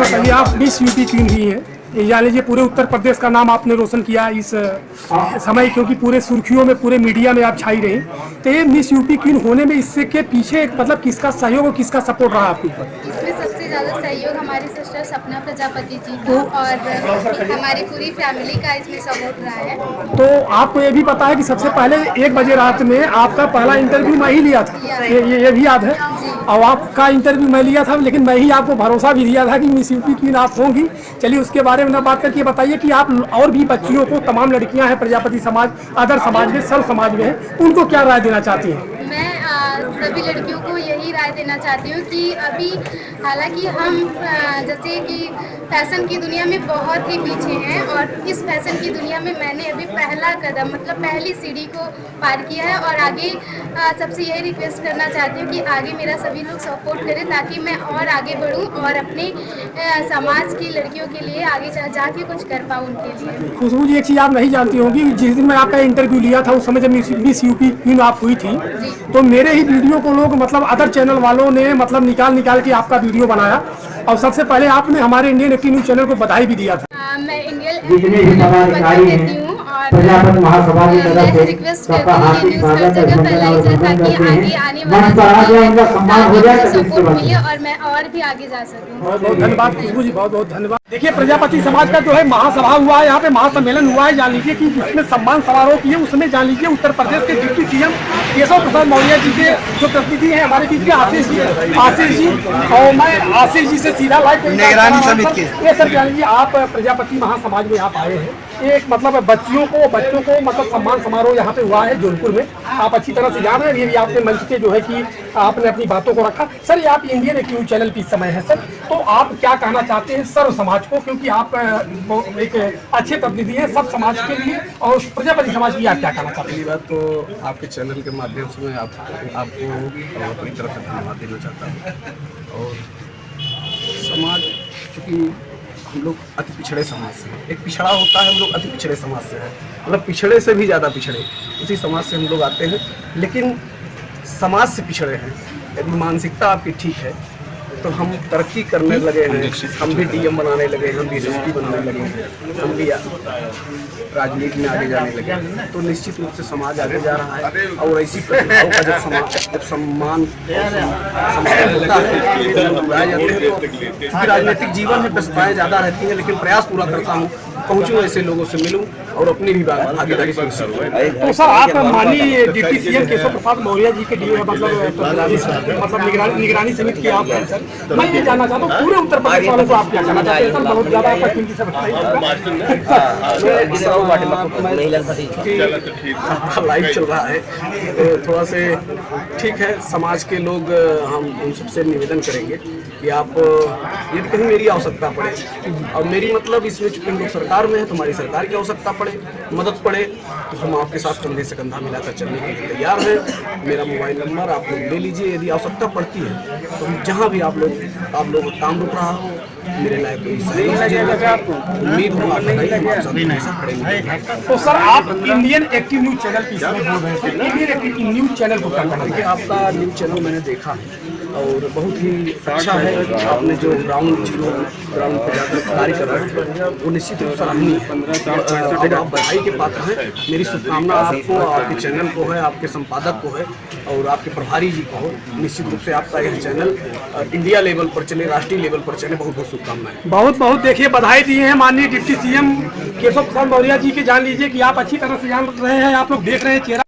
बताइए, आप miss UP queen हुई हैं, या लीजिए पूरे उत्तर प्रदेश का नाम आपने रोशन किया इस समय, क्योंकि पूरे सुर्खियों में पूरे मीडिया में आप छाई रही। तो ये मिस यूपी क्वीन होने में इससे के पीछे मतलब किसका सहयोग और किसका सपोर्ट रहा आपके ऊपर? इसमें सबसे ज़्यादा सहयोग हमारी सिस्टर सपना प्रजापति जी का और हमारी पूरी फैमिली का इसमें सपोर्ट रहा है। तो आपको ये भी पता है कि सबसे पहले 1 बजे रात में आपका पहला इंटरव्यू मैं ही लिया था, ये भी याद है। और आपका इंटरव्यू मैं लिया था, लेकिन मैं ही आपको भरोसा भी दिया था कि मिस यूपी क्वीन आप होंगी। चलिए उसके बारे में ना बात करके बताइए कि आप और भी बच्चियों को, तमाम लड़कियां हैं प्रजापति समाज, अदर समाज में, सर्व समाज में हैं, उनको क्या राय देना चाहती हैं? मैं सभी लड़कियों को यही राय देना चाहती हूँ कि अभी हालांकि हम जैसे कि फैशन की दुनिया में बहुत ही पीछे हैं, और इस फैशन की दुनिया में मैंने अभी पहला कदम मतलब पहली सीढ़ी को पार किया है। और आगे सबसे यही रिक्वेस्ट करना चाहती हूँ कि आगे मेरा सभी लोग सपोर्ट करें, ताकि मैं और आगे बढ़ूँ और अपने समाज की लड़कियों के लिए आगे जाके कुछ कर पाऊँ उनके लिए। खुशबू जी, एक चीज़ आप नहीं जानती होंगी, जिस दिन मैं आपका इंटरव्यू लिया था उस समय जब मिस यूपी क्वीन आप हुई थी, तो मेरे ही वीडियो को लोग मतलब अदर चैनल वालों ने मतलब निकाल के आपका वीडियो बनाया, और सबसे पहले आपने हमारे इंडियन एक्टिव न्यूज़ चैनल को बधाई भी दिया था। मैं इंडियन देती हूँ और प्रजापति महासभा की तरफ से रिक्वेस्ट सबका करती हूँ हार्दिक कि न्यूज़ हर स्वागत जगह और फैलाई जाए, ताकि आगे आने वाला उनका सम्मान हो जाए सपोर्ट मिले और मैं और भी आगे जा सकूँ। बहुत बहुत धन्यवाद खुशबू जी, बहुत बहुत धन्यवाद। देखिए, प्रजापति समाज का जो है महासभा हुआ है, यहाँ पे महासम्मेलन हुआ है, जान लीजिए कि जिसमें सम्मान समारोह किए, उसमें जान लीजिए उत्तर प्रदेश के डिप्टी सीएम केशव प्रसाद मौर्य जी के जो प्रतिनिधि हैं हमारे बीच के, आशीष जी, और मैं आशीष जी से सीधा लाइव निगरानी समिति के सर, जान लीजिए आप प्रजापति महासमाज में आप आए हैं, एक मतलब बच्चों को मतलब सम्मान समारोह यहाँ पे हुआ है जौनपुर में, आप अच्छी तरह से जान रहे हैं। ये भी आपने मंच पे जो है कि आपने अपनी बातों को रखा। सर, ये आप इंडियन एक्टिव न्यूज़ चैनल पे इस समय है सर, तो आप क्या कहना चाहते हैं सर्व समाज को, क्योंकि आप एक अच्छे प्रतिनिधि हैं सब समाज के लिए, और प्रजापति समाज की आप क्या कहना चाहते हैं? पहली बात तो आपके चैनल के माध्यम से मैं आपको अपनी तरफ से धन्यवाद देना चाहता हूँ। और समाज, चूँकि हम लोग अति पिछड़े समाज से, एक पिछड़ा होता है, हम लोग अति पिछड़े समाज से हैं, मतलब पिछड़े से भी ज़्यादा पिछड़े, उसी समाज से हम लोग आते हैं, लेकिन समाज से पिछड़े हैं। यदि मानसिकता आपकी ठीक है तो हम तरक्की करने लगे हैं, हम भी डीएम बनाने लगे हैं, हम भी एसपी बनने लगे हैं, हम भी राजनीति में आगे जाने लगे हैं, तो निश्चित रूप से समाज आगे जा रहा है। और ऐसी प्रतिभाओं का जब सम्मान होता है तो बुलाए जाते हैं, तो राजनीतिक जीवन में व्यस्तताएं ज़्यादा रहती हैं, लेकिन प्रयास पूरा करता हूँ पहुँचूँ, ऐसे लोगों से मिलूँ और अपनी भी भागीदारी सुनिश्चित करूँ। तो सर, आप माननीय डिप्टी सीएम केशव प्रसाद मौर्य जी के मतलब निगरानी समिति के आप हैं सर, मैं ये जानना चाहता हूँ पूरे उत्तर प्रदेश वालों को आप क्या कहना चाहते हैं? सर, बहुत ज़्यादा आपका कीमती से लाइव चल रहा है, तो थोड़ा से ठीक है, समाज के लोग हम उन सबसे निवेदन करेंगे कि आप यदि कहीं मेरी आवश्यकता पड़े, और मेरी मतलब इसमें चूँकि हम लोग सरकार में है तो हमारी सरकार की आवश्यकता पड़े, मदद पड़े, तो हम आपके साथ कंधे से कंधा मिलाकर चलने के लिए तैयार हैं। मेरा मोबाइल नंबर आप लोग ले लीजिए, यदि आवश्यकता पड़ती है तो जहाँ भी आप लोग काम रुक रहा हो, मेरे लायक कोई सही उम्मीद हो आप खड़े। तो सर, आप इंडियन एक्टिव न्यूज़ चैनल की बोल रहे हैं, इंडियन एक्टिव न्यूज़ चैनल को क्या कहना देखिए, आपका न्यूज़ चैनल मैंने देखा है और बहुत ही अच्छा है। आपने जो ग्राउंड पर जाकर कार्य कर रहे हैं वो निश्चित रूप से सराहनीय है, और आप बधाई के पात्र हैं। मेरी शुभकामना आपको, आपके चैनल को है, आपके संपादक को है और आपके प्रभारी जी को हो। निश्चित रूप से आपका यह चैनल इंडिया लेवल पर चले, राष्ट्रीय लेवल पर चले। बहुत बहुत शुभकामनाएं। बहुत बहुत देखिए बधाई दी है माननीय डिप्टी सीएम केशव प्रसाद मौर्य जी के। जान लीजिए कि आप अच्छी तरह से जान रहे हैं, आप लोग देख रहे हैं चेहरा।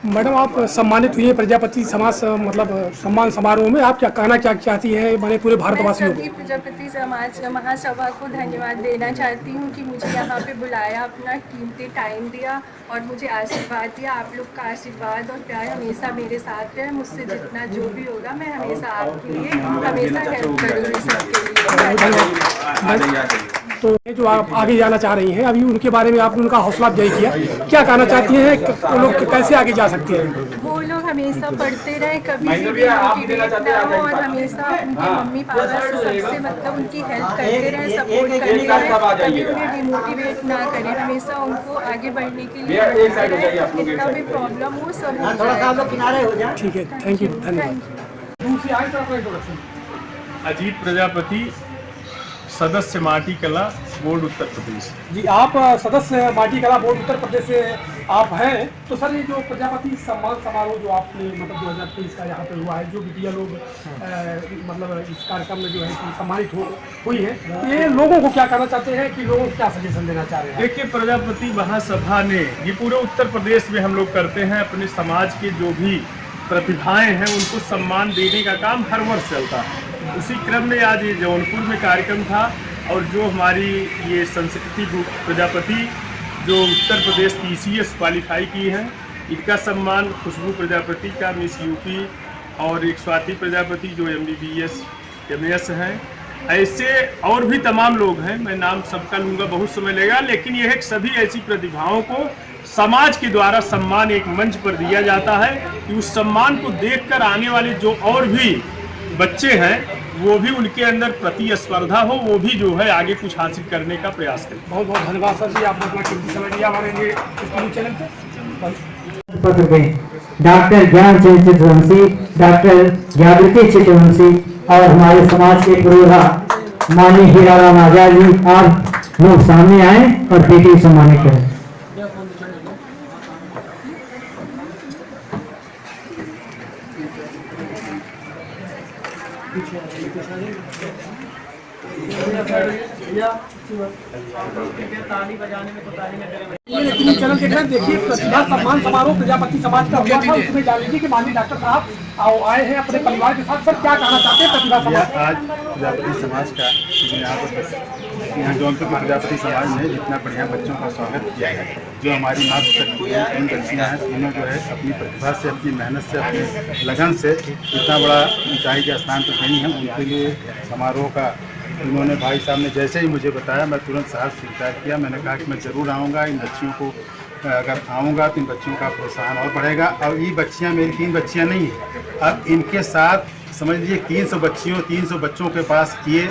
मैडम, आप सम्मानित हुई है प्रजापति समाज मतलब सम्मान समारोह में, आप क्या कहना क्या चाहती हैं मैंने पूरे भारतवासियों को? प्रजापति समाज महासभा को धन्यवाद देना चाहती हूँ कि मुझे यहाँ पे बुलाया, अपना कीमती टाइम दिया और मुझे आशीर्वाद दिया। आप लोग का आशीर्वाद और प्यार हमेशा मेरे साथ रहे। मुझसे जितना जो भी होगा मैं हमेशा आपके लिए हमेशा हेल्प करूँगी सबके लिए। तो जो आप आगे जाना चाह रही हैं, अभी उनके बारे में आपने उनका हौसला अफजाई किया, क्या कहना चाहती हैं? वो लोग कैसे आगे जा सकते हैं? वो लोग हमेशा पढ़ते रहे, कभी भी डिमोटिवेट ना हो और हमेशा उनके मम्मी पापा से सबसे मतलब उनकी हेल्प करते रहे, सपोर्ट करते रहे, कभी उन्हें डिमोटिवेट ना करें, हमेशा उनको आगे बढ़ने के लिए कितना भी प्रॉब्लम हो सब हो जाए। ठीक है, थैंक यू, धन्यवाद। अजीत प्रजापति सदस्य माटी कला बोर्ड उत्तर प्रदेश। जी, आप सदस्य माटी कला बोर्ड उत्तर प्रदेश से आप हैं, तो सर ये जो प्रजापति सम्मान समारोह जो आपने मतलब 2023 का यहाँ पे हुआ है, जो बिटिया लोग मतलब इस कार्यक्रम में जो है कि सम्मानित हुई है, ये लोगों को क्या कहना चाहते हैं कि लोगों को क्या सजेशन देना चाह रहे हैं? देखिए, प्रजापति महासभा ने ये पूरे उत्तर प्रदेश में हम लोग करते हैं, अपने समाज के जो भी प्रतिभाएं हैं उनको सम्मान देने का काम हर वर्ष चलता है। उसी क्रम में आज ये जौनपुर में कार्यक्रम था और जो हमारी ये संस्कृति प्रजापति जो उत्तर प्रदेश PCS क्वालिफाई की है, इनका सम्मान खुशबू प्रजापति का मिस यूपी और एक स्वाति प्रजापति जो MBBS MS हैं, ऐसे और भी तमाम लोग हैं। मैं नाम सबका लूँगा, बहुत समय लगेगा, लेकिन यह है कि सभी ऐसी प्रतिभाओं को समाज के द्वारा सम्मान एक मंच पर दिया जाता है कि उस सम्मान को देखकर आने वाले जो और भी बच्चे हैं वो भी उनके अंदर प्रतिस्पर्धा हो, वो भी जो है आगे कुछ हासिल करने का प्रयास करें। बहुत बहुत धन्यवाद सर जी, आपने अपना कीमती समय दिया हमारे लिए न्यूज़ चैनल पे। पत्र में डॉक्टर ज्ञान चंद चित्रवंशी, डॉक्टर जागृति चित्रवंशी और हमारे समाज के पुरोधा माननीय हीराराम आजाद जी, आप लोग सामने आए और बेटी सम्मानित करें। ये चैनल देख रहे हैं, देखिए प्रतिभा सम्मान समारोह प्रजापति समाज का हुआ था, उसमें जान लीजिए कि माननीय डॉक्टर साहब आए हैं अपने परिवार के साथ। सर क्या कहना चाहते हैं प्रतिभा समाज? आज प्रजापति समाज का यहाँ जौनपुर के प्रजापति समाज ने जितना बढ़िया बच्चों का स्वागत किया है, जो हमारी मातृशक्ति है, 3 बच्चियाँ हैं, तीनों जो है अपनी प्रतिभा से, अपनी मेहनत से, अपने लगन से इतना बड़ा ऊंचाई के स्थान पर गई हैं, उनके लिए समारोह का उन्होंने भाई साहब ने जैसे ही मुझे बताया, मैं तुरंत साहब स्वीकार किया। मैंने कहा कि मैं ज़रूर आऊँगा, इन बच्चियों को अगर आऊँगा तो इन बच्चियों का प्रोत्साहन और बढ़ेगा। और ये बच्चियाँ मेरी 3 बच्चियाँ नहीं हैं, अब इनके साथ समझ लीजिए 300 बच्चों के पास ये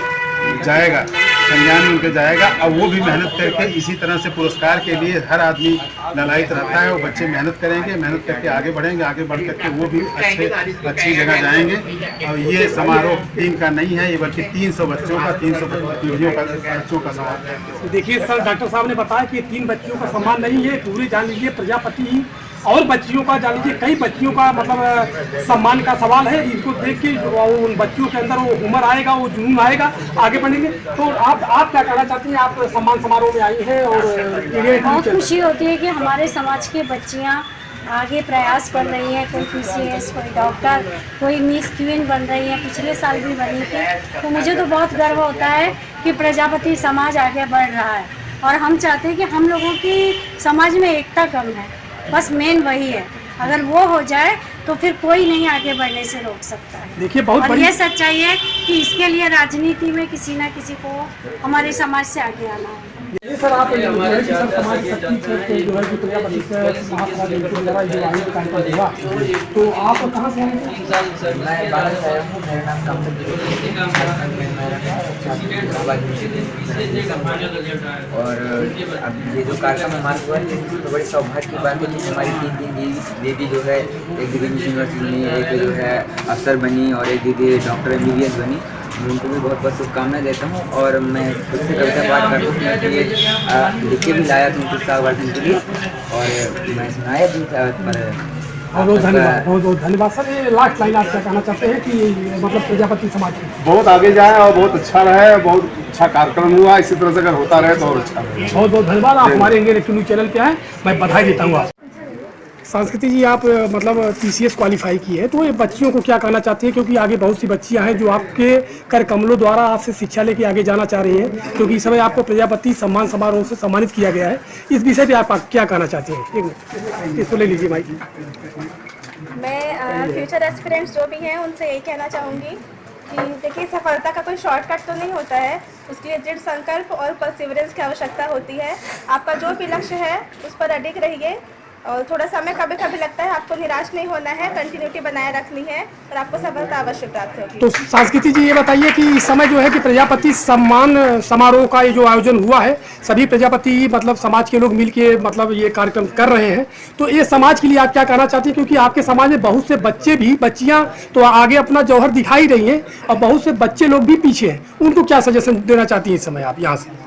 जाएगा, संज्ञान में उनके जाएगा। और वो भी मेहनत करके इसी तरह से पुरस्कार के लिए हर आदमी ललायित रहता है। वो बच्चे मेहनत करेंगे, मेहनत करके आगे बढ़ेंगे, आगे बढ़ करके वो भी अच्छी जगह जाएंगे। और ये समारोह 3 का नहीं है, ये बल्कि 300 बच्चों का, 300 पीढ़ियों का बच्चों का समारोह है। देखिए सर, डॉक्टर साहब ने बताया कि 3 बच्चियों का सम्मान नहीं है, पूरे जान लीजिए प्रजापति और बच्चियों का जान लीजिए कई बच्चियों का मतलब सम्मान का सवाल है। इनको देख के उन बच्चियों के अंदर वो उम्र आएगा, वो जुनून आएगा, आगे बढ़ेंगे। तो आप क्या कहना चाहती हैं? आप सम्मान समारोह में आई हैं और बहुत खुशी होती है कि हमारे समाज की बच्चियाँ आगे प्रयास कर रही हैं, कोई PCS, कोई डॉक्टर, कोई मिस क्वीन बन रही है, पिछले साल भी बनी थी। तो मुझे तो बहुत गर्व होता है कि प्रजापति समाज आगे बढ़ रहा है और हम चाहते हैं कि हम लोगों की समाज में एकता कम है, बस मेन वही है। अगर वो हो जाए तो फिर कोई नहीं आगे बढ़ने से रोक सकता है। देखिए बहुत और ये सच्चाई है कि इसके लिए राजनीति में किसी न किसी को हमारे समाज से आगे आना है। ये सर आप समाज शक्ति जो है कि प्रजापति महासभा जो आयोजित कार्यक्रम हुआ, तो आप कहाँ से आए थे? मैं बाहर से आया हूँ, मेरा नाम कामचंद और अब ये जो कार्यक्रम हमारा हुआ है तो बड़ी सौभाग्य की बात है कि हमारी 3 दीदी जो है, एक दीदी यूनिवर्सिटी बनी, एक जो है अफसर बनी और एक दीदी डॉक्टर MBBS बनी। उनको भी बहुत बहुत शुभकामनाएं देता हूँ और मैं खुद से कविता पाठ करता हूँ कि ये लिख के भी लाया था उनके सावर्धन के लिए और मैं सुनाया भी था। पर बहुत धन्यवाद, बहुत बहुत धन्यवाद सर। ये लास्ट लाइन आप क्या कहना चाहते हैं कि मतलब प्रजापति समाज बहुत आगे जाए और बहुत अच्छा रहे, बहुत अच्छा कार्यक्रम हुआ, इसी तरह से अगर होता रहे तो और अच्छा रहे। बहुत बहुत धन्यवाद। आप हमारे इंडियन एक्टिव न्यूज़ चैनल पे आए, मैं बधाई देता हूँ आप। संस्कृति जी, आप मतलब PCS क्वालिफाई की है, तो ये बच्चियों को क्या कहना चाहती हैं? क्योंकि आगे बहुत सी बच्चियां हैं जो आपके कर कमलों द्वारा आपसे शिक्षा लेके आगे जाना चाह रही हैं, क्योंकि इस समय आपको प्रजापति सम्मान समारोह से सम्मानित किया गया है। इस विषय पे आप क्या कहना चाहते हैं? एक मिनट इसको ले लीजिए माइक। मैं फ्यूचर एस्पिरेंट्स जो भी हैं उनसे यही कहना चाहूँगी कि देखिए, सफलता का कोई शॉर्टकट तो नहीं होता है, उसके लिए दृढ़ संकल्प और परसिवरेंस की आवश्यकता होती है। आपका जो भी लक्ष्य है उस पर अडिग रहिए और थोड़ा समय कभी कभी लगता है, आपको निराश नहीं होना है, कंटिन्यूटी बनाए रखनी है और आपको सफलता अवश्य प्राप्त होगी। तो संस्कृति जी ये बताइए कि इस समय जो है कि प्रजापति सम्मान समारोह का ये जो आयोजन हुआ है, सभी प्रजापति मतलब समाज के लोग मिलके मतलब ये कार्यक्रम कर रहे हैं, तो ये समाज के लिए आप क्या कहना चाहती हैं? क्योंकि आपके समाज में बहुत से बच्चे भी, बच्चियां तो आगे अपना जौहर दिखाई रही हैं और बहुत से बच्चे लोग भी पीछे हैं, उनको क्या सजेशन देना चाहती हैं इस समय आप यहाँ से?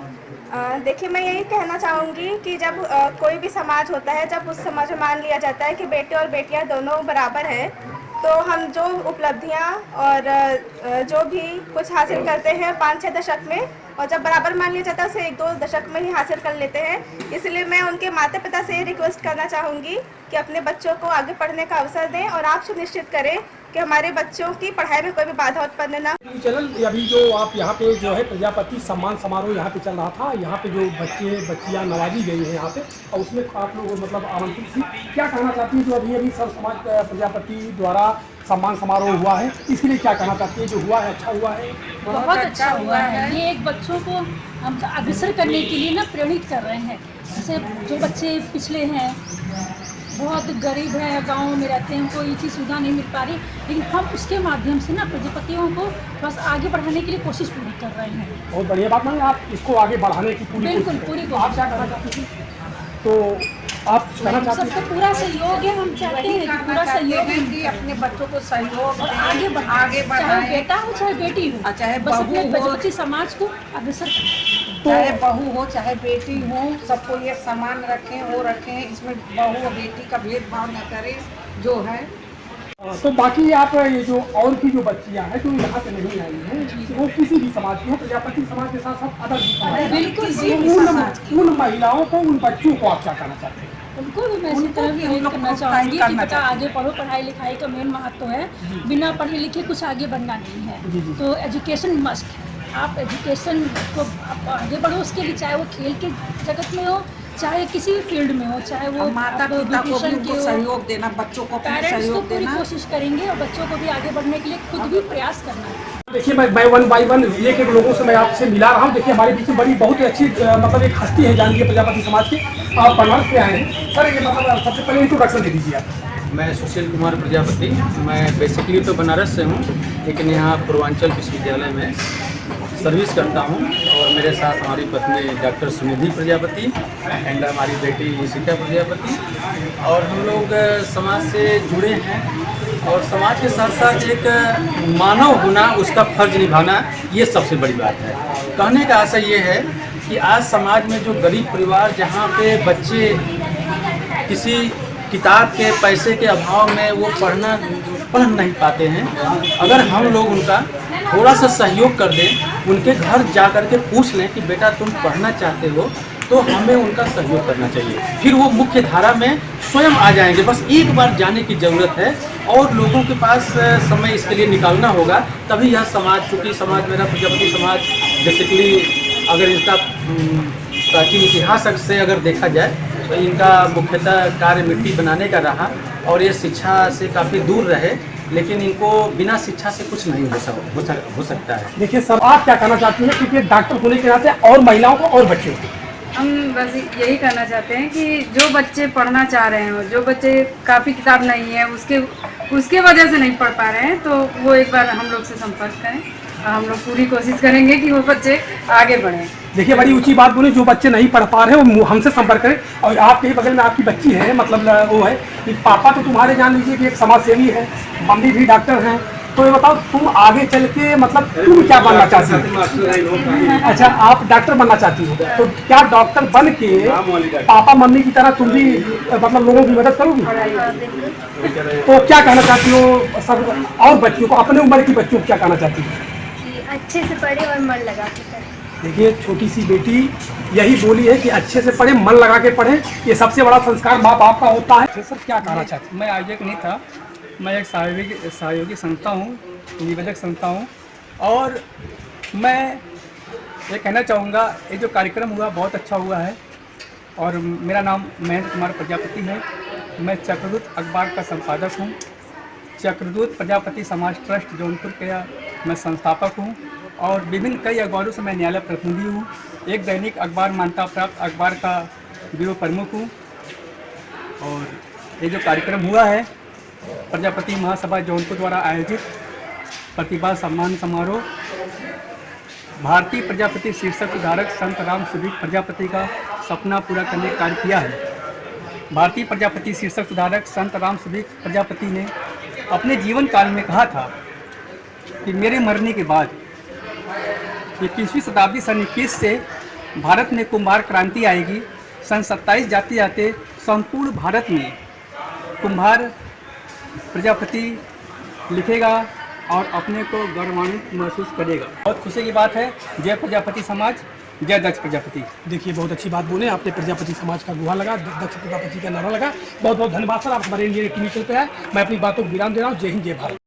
देखिए, मैं यही कहना चाहूँगी कि जब कोई भी समाज होता है, जब उस समाज में मान लिया जाता है कि बेटे और बेटियां दोनों बराबर हैं, तो हम जो उपलब्धियां और जो भी कुछ हासिल करते हैं 5-6 दशक में, और जब बराबर मान लिया जाता है उसे 1-2 दशक में ही हासिल कर लेते हैं। इसलिए मैं उनके माता पिता से ये रिक्वेस्ट करना चाहूँगी कि अपने बच्चों को आगे पढ़ने का अवसर दें और आप सुनिश्चित करें कि हमारे बच्चों की पढ़ाई में कोई भी बाधा उत्पन्न ना। चैनल अभी जो आप यहाँ पे जो है प्रजापति सम्मान समारोह यहाँ पे चल रहा था, यहाँ पे जो बच्चे बच्चियाँ नवाजी गई हैं यहाँ पे, और उसमें आप लोग मतलब आमंत्रित थी, क्या कहना चाहती है? जो अभी सर्व समाज प्रजापति द्वारा सम्मान समारोह हुआ है, इसके लिए क्या कहना चाहती है? जो हुआ है अच्छा हुआ है? बहुत अच्छा हुआ है। ये एक बच्चों को हम अग्रसर करने के लिए ना प्रेरित कर रहे हैं। जैसे जो बच्चे पिछले हैं, बहुत गरीब है, गाँव में रहते हैं, उनको ये चीज़ सुविधा नहीं मिल पा रही, लेकिन हम उसके माध्यम से ना प्रजापतियों को बस आगे बढ़ाने के लिए कोशिश पूरी कर रहे हैं। बहुत बढ़िया बात है, आप इसको आगे बढ़ाने की पूरी बिल्कुल पूरी कोशिश। आप क्या कहना चाहती थी? तो आप कहना चाहते हैं? सबका पूरा सहयोग है, हम चाहते हैं कि पूरा सहयोग है कि अपने बच्चों को सहयोग और आगे बढ़ाए, चाहे बेटा हो चाहे बेटी हो, चाहे बस बहू अपने हो, प्रजापति समाज को अग्रसर चाहे बहू हो चाहे बेटी हो, सबको ये समान रखें, वो रखें, इसमें बहू और बेटी का भेदभाव न करें जो है। तो बाकी आप ये जो और की जो बच्चियां हैं जो यहाँ से नहीं आई हैं, वो किसी भी समाज की हो, प्रजापति समाज के साथ साथ अदर भी समाज, बिल्कुल उन महिलाओं को, उन बच्चियों को आप क्या कहना चाहते हैं? उनको भी मैं इसी तरह प्रेरित करना चाहूँगी कि बेटा आगे पढ़ो, पढ़ाई लिखाई का मेन महत्व है, बिना पढ़े लिखे कुछ आगे बढ़ना नहीं है, तो एजुकेशन मस्ट है। आप एजुकेशन को आगे बढ़ो, उसके लिए चाहे वो खेल के जगत में हो, चाहे किसी भी फील्ड में हो, चाहे वो माता पिता को भी सहयोग देना, बच्चों को पेरेंट्स को पूरी कोशिश करेंगे और बच्चों को भी आगे बढ़ने के लिए खुद भी प्रयास करना है। देखिए, मैं 1 by 1 एक एक लोगों से मैं आपसे मिला रहा हूँ। देखिए, हमारे बीच में बड़ी बहुत ही अच्छी मतलब एक हस्ती है जानिए प्रजापति समाज की, आप बनारस से आए हैं सर। ये मतलब सबसे पहले इंट्रोडक्शन दे दीजिए आप। मैं सुशील कुमार प्रजापति, मैं बेसिकली तो बनारस से हूँ, लेकिन यहाँ पूर्वांचल विश्वविद्यालय में सर्विस करता हूँ, और मेरे साथ हमारी पत्नी डॉक्टर सुनिधि प्रजापति एंड हमारी बेटी ईशिका प्रजापति, और हम लोग समाज से जुड़े हैं, और समाज के साथ साथ एक मानव होना, उसका फर्ज निभाना, ये सबसे बड़ी बात है। कहने का आशय ये है कि आज समाज में जो गरीब परिवार, जहाँ पे बच्चे किसी किताब के पैसे के अभाव में वो पढ़ नहीं पाते हैं, अगर हम लोग उनका थोड़ा सा सहयोग कर दें, उनके घर जा कर के पूछ लें कि बेटा तुम पढ़ना चाहते हो, तो हमें उनका सहयोग करना चाहिए, फिर वो मुख्य धारा में स्वयं आ जाएंगे। बस एक बार जाने की ज़रूरत है, और लोगों के पास समय इसके लिए निकालना होगा, तभी यह समाज, चूँकि समाज मेरा प्रजापति समाज बेसिकली अगर इसका प्राचीन इतिहास से अगर देखा जाए तो इनका मुख्यतः कार्य मिट्टी बनाने का रहा, और ये शिक्षा से काफ़ी दूर रहे, लेकिन इनको बिना शिक्षा से कुछ नहीं हो सकता है। देखिए सर, आप क्या कहना चाहती हैं? क्योंकि डॉक्टर होने के नाते और महिलाओं को और बच्चों को हम बस यही कहना चाहते हैं कि जो बच्चे पढ़ना चाह रहे हैं, जो बच्चे काफ़ी किताब नहीं है उसके वजह से नहीं पढ़ पा रहे हैं, तो वो एक बार हम लोग से संपर्क करें, और हम लोग पूरी कोशिश करेंगे कि वो बच्चे आगे बढ़ें। देखिए, बड़ी ऊंची बात बोली, जो बच्चे नहीं पढ़ पा रहे हैं वो हमसे संपर्क करें। और आपके ही बगल में आपकी बच्ची है, मतलब वो है कि पापा तो तुम्हारे जान लीजिए कि एक समाज सेवी है, मम्मी भी डॉक्टर हैं, तो ये बताओ तुम आगे चल के मतलब तुम क्या बनना चाहती हो? अच्छा, आप डॉक्टर बनना चाहती हो, तो क्या डॉक्टर बन के पापा मम्मी की तरह तुम भी मतलब लोगों की मदद करोगी? तो क्या कहना चाहती हो सब और बच्चियों को, अपने उम्र की बच्चियों को क्या कहना चाहती हो? अच्छे से पढ़े और मन लगा के पढ़े। देखिए, छोटी सी बेटी यही बोली है कि अच्छे से पढ़े, मन लगा के पढ़े, ये सबसे बड़ा संस्कार माँ बाप का होता है। सर, क्या कहना चाहते? मैं आयोजक नहीं था, मैं एक सहयोगी संस्था हूँ, निवेदक संस्था हूँ, और मैं ये कहना चाहूँगा ये जो कार्यक्रम हुआ बहुत अच्छा हुआ है, और मेरा नाम महेंद्र कुमार प्रजापति है। मैं चक्रदूत अखबार का संपादक हूँ। चक्रदूत प्रजापति समाज ट्रस्ट जौनपुर का मैं संस्थापक हूँ, और विभिन्न कई अखबारों से मैं न्यायालय प्रतिनिधि हूँ। एक दैनिक अखबार मान्यता प्राप्त अखबार का ब्यूरो प्रमुख हूँ। और ये जो कार्यक्रम हुआ है प्रजापति महासभा जौनपुर द्वारा आयोजित प्रतिभा सम्मान समारोह भारतीय प्रजापति शीर्षक सुधारक संत राम सुधीर प्रजापति का सपना पूरा करने का कार्य किया है। भारतीय प्रजापति शीर्षक सुधारक संत राम सुधीर प्रजापति ने अपने जीवन काल में कहा था कि मेरे मरने के बाद 21वीं शताब्दी सन 21 से भारत में कुम्हार क्रांति आएगी। सन 27 जाते जाते संपूर्ण भारत में कुम्हार प्रजापति लिखेगा और अपने को गौरवान्वित महसूस करेगा। बहुत खुशी की बात है। जय प्रजापति समाज, जय दक्ष प्रजापति। देखिए बहुत अच्छी बात बोले आपने, प्रजापति समाज का गुहा लगा, दक्ष प्रजापति का नारा लगा। बहुत बहुत धन्यवाद सर, आप हमारे लिए टीवी चैनल पे आए। मैं अपनी बातों को विराम दे रहा हूँ। जय हिंद, जय भारत।